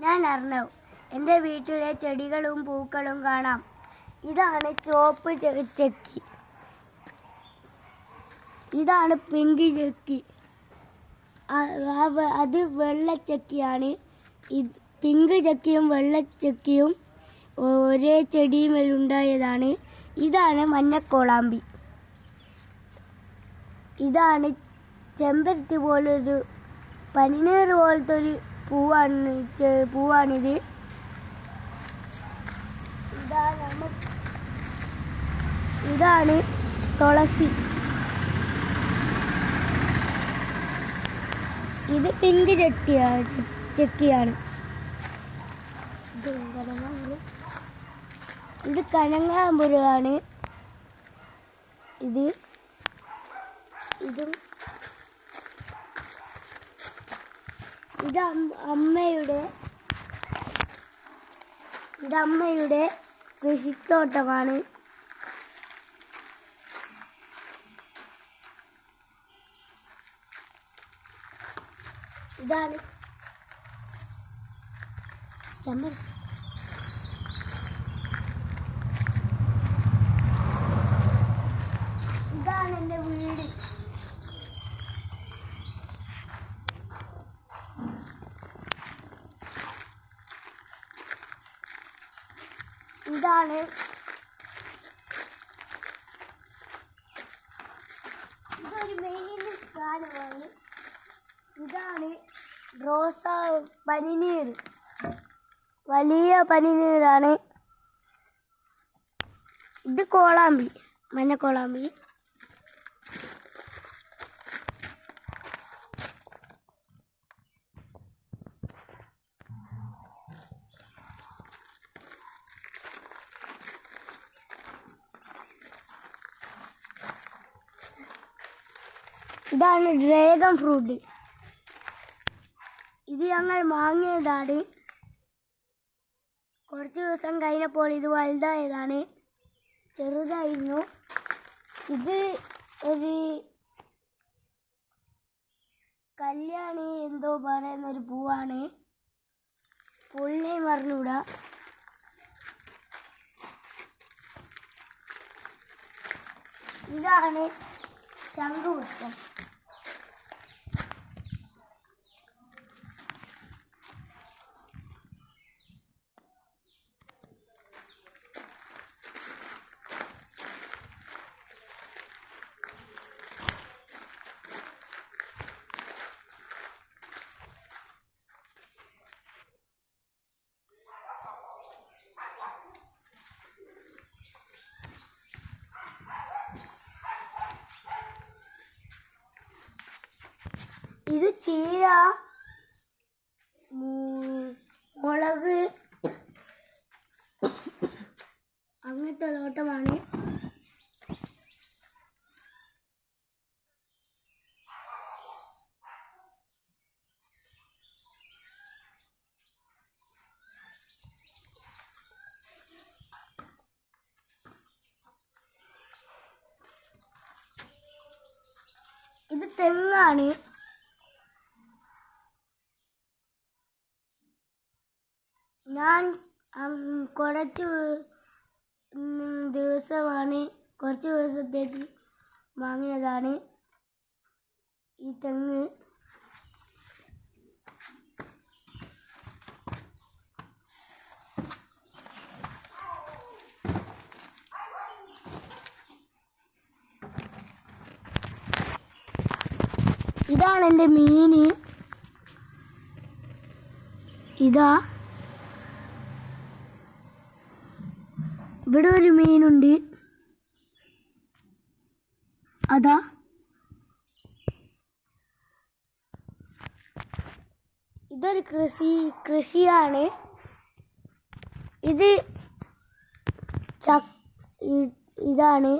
ഞാൻ അർണവ്. എൻ്റെ വീട്ടിലെ ചെടികളും പൂക്കളും കാണാം. ഇതാണ് ചുവപ്പ് ചെക്കി, ഇതാണ് പിങ്ക് ചെക്കി, അത് വെള്ളച്ചക്കിയാണ്. പിങ്ക് ചക്കിയും വെള്ളച്ചക്കിയും ഒരേ ചെടിയുമേലുണ്ടായതാണ്. ഇതാണ് മഞ്ഞക്കോളാമ്പി. ഇതാണ് ചെമ്പരത്തി പോലൊരു പനിനീർ പോലത്തെ ഒരു പൂവാണിത്. ഇതാണ് തുളസി. ഇത് പിങ്ക് ചെക്കിയാണ്. ഇത് കനകാമ്പുരമാണ്. ഇത് അമ്മയുടെ കൃഷിത്തോട്ടമാണ്. ഇതാണ് ചെമ്പരത്തി. ഇതാണ് എൻ്റെ വീട്. ഇതൊരു മെയിൻ സാധനമാണ്. ഇതാണ് റോസ പനിനീർ, വലിയ പനിനീറാണ്. ഇത് കോളാമ്പി, മഞ്ഞക്കോളാമ്പി. ഇതാണ് ഡ്രാഗൺ ഫ്രൂട്ട്. ഇത് ഞങ്ങൾ വാങ്ങിയതാണ്. കുറച്ച് ദിവസം കഴിഞ്ഞപ്പോൾ ഇത് വലുതായതാണ്. ചെറുതായിരുന്നു. ഇത് ഒരു കല്യാണി എന്തോ പറയുന്നൊരു പൂവാണ്. പുള്ളി പറഞ്ഞൂടാ. ഇതാണ് ശംഖുപുഷ്പം. ഇത് ചീര, മുളക്, അങ്ങനത്തെ തോട്ടമാണ്. ഇത് തെങ്ങാണ്. ഞാൻ കുറച്ച് ദിവസത്തേക്ക് വാങ്ങിയതാണ് ഈ തെങ്ങ്. ഇതാണ് എൻ്റെ മീന്. ഇവിടെ ഒരു മീനുണ്ട്. ഇതൊരു കൃഷിയാണ്. ഇതാണ്